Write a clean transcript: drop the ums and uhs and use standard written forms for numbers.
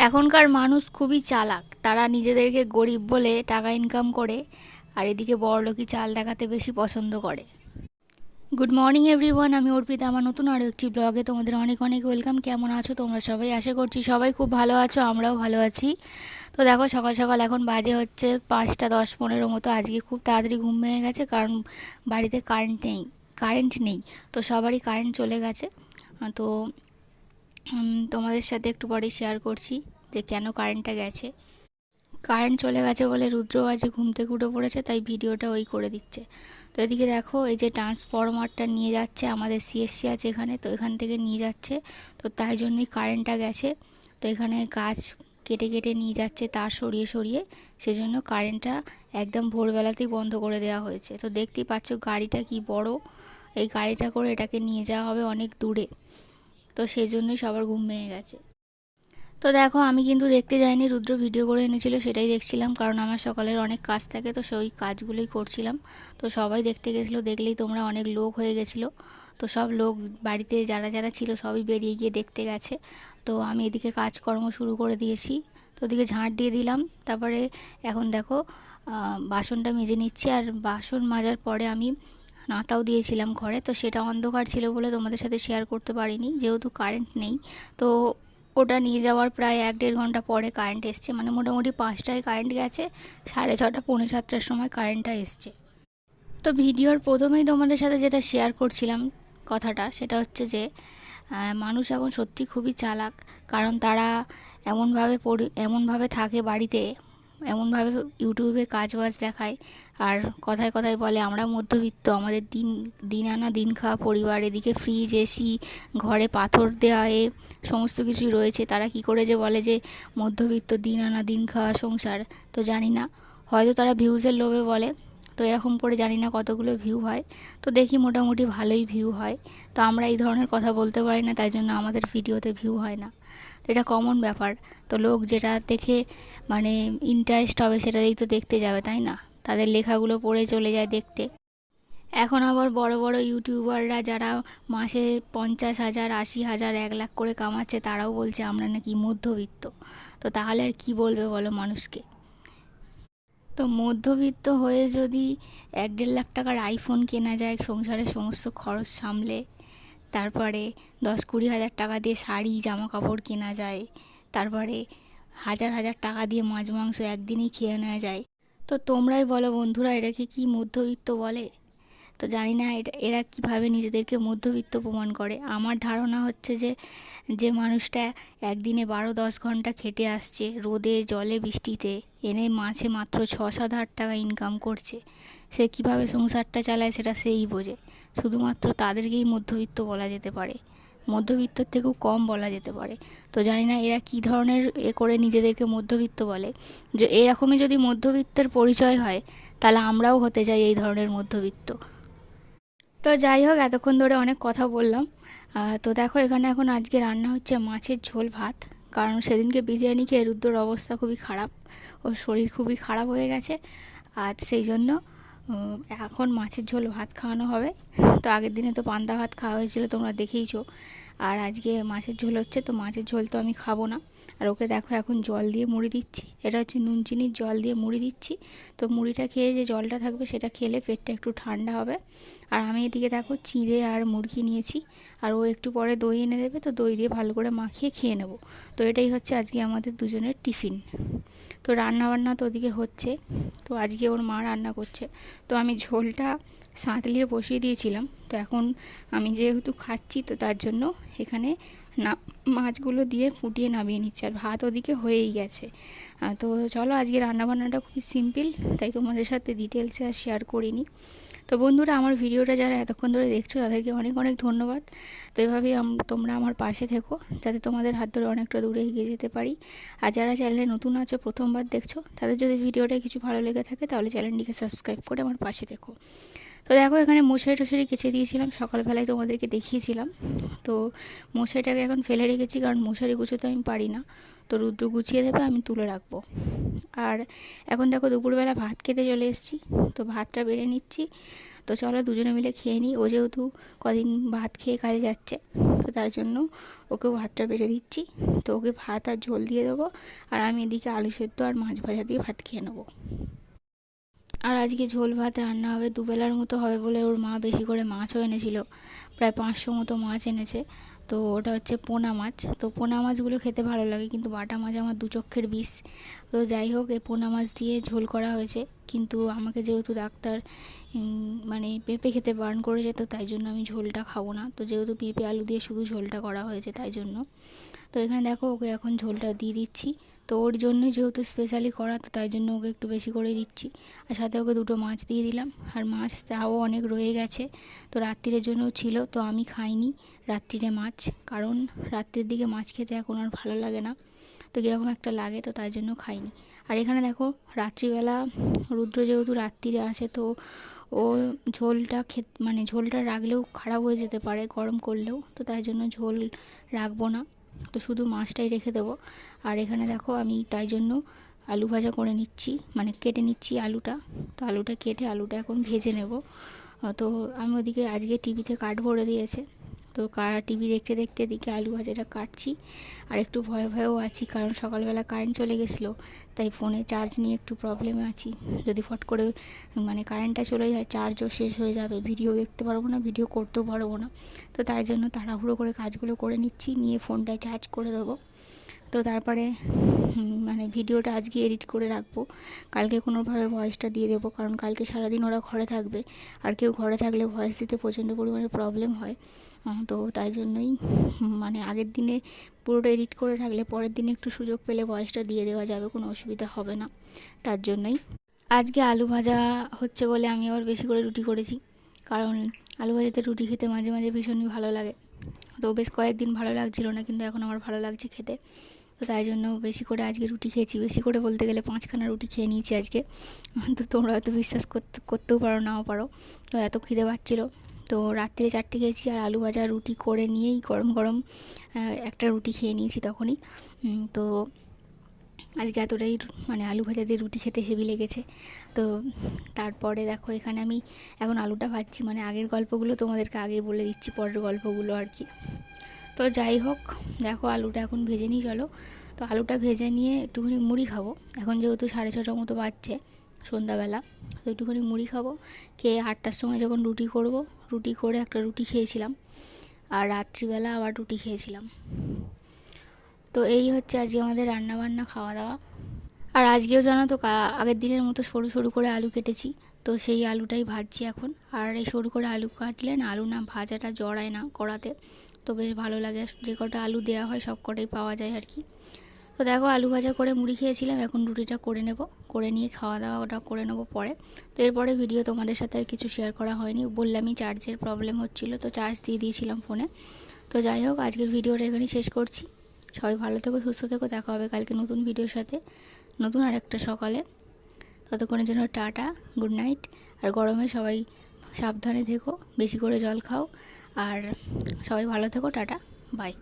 এখনকার মানুষ খুবই চালাক। তারা নিজেদেরকে গরিব বলে টাকা ইনকাম করে, আর এদিকে বড়লোকি চাল দেখাতে বেশি পছন্দ করে। গুড মর্নিং এভরিওয়ান, আমি অর্পিতা। আমার নতুন আরও একটি ব্লগে তোমাদের অনেক অনেক ওয়েলকাম। কেমন আছো তোমরা সবাই? আশা করছি সবাই খুব ভালো আছো, আমরাও ভালো আছি। তো দেখো, সকাল সকাল এখন বাজে হচ্ছে 5:10-15 মতো। আজকে খুব তাড়াতাড়ি ঘুম ভেঙে গেছে, কারণ বাড়িতে কারেন্ট নেই। তো সবারই কারেন্ট চলে গেছে। তো তোমাদের সাথে একটু পরে শেয়ার করছি যে কেন কারেন্টটা গেছে। কারেন্ট চলে গেছে বলে রুদ্র আজ ঘুম থেকে উঠে পড়েছে, তাই ভিডিওটা ওই করে দিচ্ছে। তো এদিকে দেখো, এই যে ট্রান্সফরমারটা নিয়ে যাচ্ছে, আমাদের সিএসসি আছে এখানে, তো এখান থেকে নিয়ে যাচ্ছে। তো তাই জন্যই কারেন্টটা গেছে। তো এখানে গাছ কেটে কেটে নিয়ে যাচ্ছে, তার সরিয়ে সরিয়ে, সেজন্য কারেন্টটা একদম ভোরবেলাতেই বন্ধ করে দেওয়া হয়েছে। তো দেখতেই পাচ্ছ গাড়িটা কি বড়, এই গাড়িটা করে এটাকে নিয়ে যাওয়া হবে অনেক দূরে। তো সেই জন্যই সবার ঘুম ভেঙে গেছে। তো দেখো, আমি কিন্তু দেখতে যাইনি, রুদ্র ভিডিও করে এনেছিল, সেটাই দেখছিলাম, কারণ আমার সকালের অনেক কাজ থাকে, তো সেই কাজগুলোই করছিলাম। তো সবাই দেখতে গেছিলো, দেখলেই তোমরা, অনেক লোক হয়ে গেছিলো। তো সব লোক বাড়িতে যারা যারা ছিল সবই বেরিয়ে গিয়ে দেখতে গেছে। তো আমি এদিকে কাজকর্ম শুরু করে দিয়েছি। তো ওদিকে ঝাঁট দিয়ে দিলাম। তারপরে এখন দেখো, বাসনটা মেজে নিচ্ছি। আর বাসন মাজার পরে আমি নাতাও দিয়েছিলাম ঘরে, তো সেটা অন্ধকার ছিল বলে তোমাদের সাথে শেয়ার করতে পারিনি, যেহেতু কারেন্ট নেই। তো ওটা নিয়ে যাওয়ার প্রায় 1-1.5 ঘন্টা পরে কারেন্ট এসছে, মানে মোটামুটি 5টায় কারেন্ট গেছে, 6:30 পৌনে 7টার সময় কারেন্টটা এসছে। তো ভিডিওর প্রথমেই তোমাদের সাথে যেটা শেয়ার করছিলাম কথাটা, সেটা হচ্ছে যে মানুষ এখন সত্যি খুবই চালাক। কারণ তারা এমনভাবে থাকে বাড়িতে, এমনভাবে ইউটিউবে কাজবাজ দেখায়, আর কথায় কথায় বলে আমরা মধ্যবিত্ত, আমাদের দিন দিন আনা দিন খাওয়া পরিবার, এদিকে ফ্রিজ, এসি, ঘরে পাথর দেওয়া, সমস্ত কিছুই রয়েছে। তারা কি করে যে বলে যে মধ্যবিত্ত, দিন আনা দিন খাওয়া সংসার। তো জানি না, হয়তো তারা ভিউজের লোভে বলে। তো এরকম করে জানি না কতগুলো ভিউ হয়। তো দেখি মোটামুটি ভালোই ভিউ হয়। তো আমরা এই ধরনের কথা বলতে পারি না, তাই জন্য আমাদের ভিডিওতে ভিউ হয় না। তো এটা কমন ব্যাপার। তো লোক যেটা দেখে মানে ইন্টারেস্ট হবে সেটাই তো দেখতে যাবে, তাই না? তাদের লেখাগুলো পড়ে চলে যায় দেখতে। এখন আবার বড় বড় ইউটিউবাররা যারা মাসে 50,000, 80,000, 1 লাখ করে কামাচ্ছে, তারাও বলছে আমরা নাকি মধ্যবিত্ত। তো তাহলে আর কি বলবে বলো মানুষকে? তো মধ্যবিত্ত হয়ে যদি 1-1.5 লাখ টাকার আইফোন কেনা যায়, সংসারের সমস্ত খরচ সামলে, তারপরে 10-20 হাজার টাকা দিয়ে শাড়ি জামা কাপড় কেনা যায়, তারপরে হাজার হাজার টাকা দিয়ে মাছ মাংস একদিনেই খেয়ে নেওয়া যায়, তো তোমরাই বলো বন্ধুরা, এটাকে কি মধ্যবিত্ত বলে? তো জানি না এরা কিভাবে নিজেদেরকে মধ্যবিত্ত প্রমাণ করে। আমার ধারণা হচ্ছে যে যে মানুষটা একদিনে 12-10 ঘন্টা খেটে আসছে, রোদে জলে বৃষ্টিতে, এনে মাঝে মাত্র 6-7 হাজার টাকা ইনকাম করছে, সে কিভাবে সংসারটা চালায় সেটা সেই বোঝে। শুধুমাত্র তাদেরকেই মধ্যবিত্ত বলা যেতে পারে, মধ্যবিত্তর থেকেও কম বলা যেতে পারে। তো জানি না এরা কী ধরনের করে নিজেদেরকে মধ্যবিত্ত বলে। যে এরকমই যদি মধ্যবিত্তের পরিচয় হয়, তাহলে আমরাও হতে চাই এই ধরনের মধ্যবিত্ত। তো যাই হোক, এতক্ষণ ধরে অনেক কথা বললাম। তো দেখো, এখানে এখন আজকে রান্না হচ্ছে মাছের ঝোল ভাত। কারণ সেদিনকে বিরিয়ানি খেয়ে রুদ্রর অবস্থা খুবই খারাপ, ওর শরীর খুবই খারাপ হয়ে গেছে। আর সেই জন্য এখন মাছের ঝোল ভাত খাওয়ানো হবে। তো আগের দিনে তো পান্তা ভাত খাওয়া হয়েছিল, তোমরা দেখেইছো। আর আজকে মাছের ঝোল হচ্ছে, তো মাছের ঝোল তো আমি খাবো না। আর ওকে দেখো এখন জল দিয়ে মুড়ি দিচ্ছি, এটা হচ্ছে নুন চিনির জল দিয়ে মুড়ি দিচ্ছি। তো মুড়িটা খেয়ে যে জলটা থাকবে সেটা খেলে পেটটা একটু ঠান্ডা হবে। আর আমি এদিকে দেখো চিড়ে আর মুরগি নিয়েছি, আর ও একটু পরে দই এনে দেবে, তো দই দিয়ে ভালো করে মাখিয়ে খেয়ে নেব। তো এটাই হচ্ছে আজকে আমাদের দুজনের টিফিন। তো রান্না বান্না তো ওদিকে হচ্ছে, তো আজকে ওর মা রান্না করছে। তো আমি ঝোলটা সাঁতলিয়ে বসিয়ে দিয়েছিলাম। তো এখন আমি যেহেতু খাচ্ছি, তো তার জন্য এখানে না মাছগুলো দিয়ে ফুটিয়ে নামিয়ে নিচ্ছে, আর ভাত ওদিকে হয়েই গেছে। তো চলো, আজকে রান্নাবান্নাটা খুবই সিম্পল, তাই তোমাদের সাথে ডিটেলসে আর শেয়ার করিনি। তো বন্ধুরা, আমার ভিডিওটা যারা এতক্ষণ ধরে দেখছো তাদেরকে অনেক অনেক ধন্যবাদ। তো এভাবেই তোমরা আমার পাশে থেকো, যাতে তোমাদের হাত ধরে অনেকটা দূরে এগিয়ে যেতে পারি। আর যারা চ্যানেলে নতুন আছো, প্রথমবার দেখছো, তাদের যদি ভিডিওটা কিছু ভালো লেগে থাকে, তাহলে চ্যানেলটিকে সাবস্ক্রাইব করে আমার পাশে থেকো। তো দেখো, এখানে মশারি টশারি কেচে দিয়েছিলাম, সকালবেলায় তোমাদেরকে দেখিয়েছিলাম। তো মশারিটাকে এখন ফেলে রেখেছি, কারণ মশারি গুছোতে আমি পারি না। তো রুদ্র গুছিয়ে দেবে, আমি তুলে রাখবো। আর এখন দেখো, দুপুরবেলা ভাত খেতে চলে এসেছি। তো ভাতটা বেড়ে নিচ্ছি। তো চলো দুজনে মিলে খেয়ে নিই। ও যেহেতু কদিন ভাত খেয়ে কাজে যাচ্ছে, তো তার জন্য ওকেও ভাতটা বেড়ে দিচ্ছি। তো ওকে ভাত আর ঝোল দিয়ে দেবো, আর আমি এদিকে আলু সেদ্ধ আর মাছ ভাজা দিয়ে ভাত খেয়ে নেবো। আর আজকে ঝোল ভাত রান্না হবে, দুবেলার মতো হবে বলে ওর মা বেশি করে মাছও এনেছিল, প্রায় 500 মতো মাছ এনেছে। তো ওটা হচ্ছে পোনা মাছ। তো পোনা মাছগুলো খেতে ভালো লাগে, কিন্তু বাটা মাছ আমার দু চক্ষের বিষ। তো যাই হোক, এই পোনা মাছ দিয়ে ঝোল করা হয়েছে, কিন্তু আমাকে যেহেতু ডাক্তার মানে পেঁপে খেতে বারণ করেছে, তো তাই জন্য আমি ঝোলটা খাবো না। তো যেহেতু পেঁপে আলু দিয়ে শুধু ঝোলটা করা হয়েছে তাই জন্য। তো এখানে দেখো ওকে এখন ঝোলটা দিয়ে দিচ্ছি। তো ওর জন্যই যেহেতু স্পেশালি করা, তো তাই জন্য ওকে একটু বেশি করে দিচ্ছি। আর সাথে ওকে দুটো মাছ দিয়ে দিলাম, আর মাছ তাও অনেক রয়ে গেছে, তো রাত্রিরের জন্যও ছিল। তো আমি খাইনি রাত্রিরে মাছ, কারণ রাত্রির দিকে মাছ খেতে এখন আর ভালো লাগে না, তো কীরকম একটা লাগে, তো তাই জন্য খাইনি। আর এখানে দেখো রাত্রিবেলা রুদ্র যেহেতু রাত্রিরে আসে, তো ও ঝোলটা মানে ঝোলটা রাখলেও খারাপ হয়ে যেতে পারে গরম করলেও, তো তাই জন্য ঝোল রাখবো না, তো শুধু মাছটাই রেখে দেবো। আর এখানে দেখো আমি তাই জন্য আলু ভাজা করে নিচ্ছি, মানে কেটে নিচ্ছি আলুটা। তো আলুটা কেটে আলুটা এখন ভেজে নেব। তো আমি ওদিকে আজকে টিভিতে কার্ড ভরে দিয়েছে, তো টিভি দেখতে দেখতে এদিকে আলু ভাজাটা কাটছি। আর একটু ভয়ে ভয়েও আছি, কারণ সকালবেলা কারেন্ট চলে গেছিলো, তাই ফোনে চার্জ নিয়ে একটু প্রবলেমে আছি। যদি ফট করে মানে কারেন্টটা চলে যায়, চার্জও শেষ হয়ে যাবে, ভিডিও দেখতে পারবো না, ভিডিও করতেও পারবো না। তো তাই জন্য তাড়াহুড়ো করে কাজগুলো করে নিচ্ছি, নিয়ে ফোনটায় চার্জ করে দেবো। তো তারপরে মানে ভিডিওটা আজকে এডিট করে রাখবো, কালকে কোনোভাবে ভয়েসটা দিয়ে দেবো, কারণ কালকে সারাদিন ওরা ঘরে থাকবে, আর কেউ ঘরে থাকলে ভয়েস দিতে প্রচণ্ড পরিমাণে প্রবলেম হয়। তো তাই জন্যই মানে আগের দিনে পুরোটা এডিট করে রাখলে পরের দিনে একটু সুযোগ পেলে ভয়েসটা দিয়ে দেওয়া যাবে, কোনো অসুবিধা হবে না। তার জন্যই আজকে আলু ভাজা হচ্ছে বলে আমি আবার বেশি করে রুটি করেছি, কারণ আলু ভাজাতে রুটি খেতে মাঝে মাঝে ভীষণই ভালো লাগে। তো বেশ কয়েকদিন ভালো লাগছিল না, কিন্তু এখন আমার ভালো লাগছে খেতে, তো তাই জন্য বেশি করে আজকে রুটি খেয়েছি। বেশি করে বলতে গেলে 5খানা রুটি খেয়ে নিয়েছি আজকে। তো তোমরা হয়তো বিশ্বাস করতেও পারো, নাও পারো, তো এত খিদে পাচ্ছিলো। তো রাত্রে 4টে খেয়েছি, আর আলু ভাজা রুটি করে নিয়েই গরম গরম একটা রুটি খেয়ে নিয়েছি তখনই। তো আজকে এতটাই মানে আলু ভাজা দিয়ে রুটি খেতে হেভি লেগেছে। তো তারপরে দেখো এখানে আমি এখন আলুটা ভাজছি, মানে আগের গল্পগুলো তোমাদেরকে আগেই বলে দিচ্ছি, পরের গল্পগুলো আর কি। তো যাই হোক, দেখো আলুটা এখন ভেজে নিই চলো। তো আলুটা ভেজে নিয়ে একটুখানি মুড়ি খাবো, এখন যেহেতু 6:30 মতো বাজছে সন্ধ্যাবেলা, তো একটুখানি মুড়ি খাবো। খেয়ে 8টার সময় যখন রুটি করব, রুটি করে একটা রুটি খেয়েছিলাম, আর রাত্রিবেলা আবার রুটি খেয়েছিলাম। তো এই হচ্ছে আজকে আমাদের রান্নাবান্না খাওয়া দাওয়া। আর আজকেও জানো তো আগের দিনের মতো সরু সরু করে আলু কেটেছি, তো সেই আলুটাই ভাজছি এখন। আর এই সরু করে আলু কাটলে না, আলু না ভাজাটা জড়ায় না কড়াতে, তো বেশ ভালো লাগে, যে কটা আলু দেওয়া হয় সব কটাই পাওয়া যায় আর কি। তো দেখো আলু ভাজা করে মুড়ি খেয়েছিলাম, এখন রুটিটা করে নেব, করে নিয়ে খাওয়া দাওয়াটা করে নেবো পরে। তো এরপরে ভিডিও তোমাদের সাথে আর কিছু শেয়ার করা হয়নি, বললামই চার্জের প্রবলেম হচ্ছিলো, তো চার্জ দিয়ে দিয়েছিলাম ফোনে। তো যাই হোক, আজকের ভিডিওটা এখানেই শেষ করছি। সবাই ভালো থেকো, সুস্থ থেকো, দেখা হবে কালকে নতুন ভিডিওর সাথে, নতুন আরেকটা সকালে। ততক্ষণের জন্য টাটা, গুড নাইট। আর গরমে সবাই সাবধানে থেকো, বেশি করে জল খাও, আর সবাই ভালো থেকো, টাটা, বাই।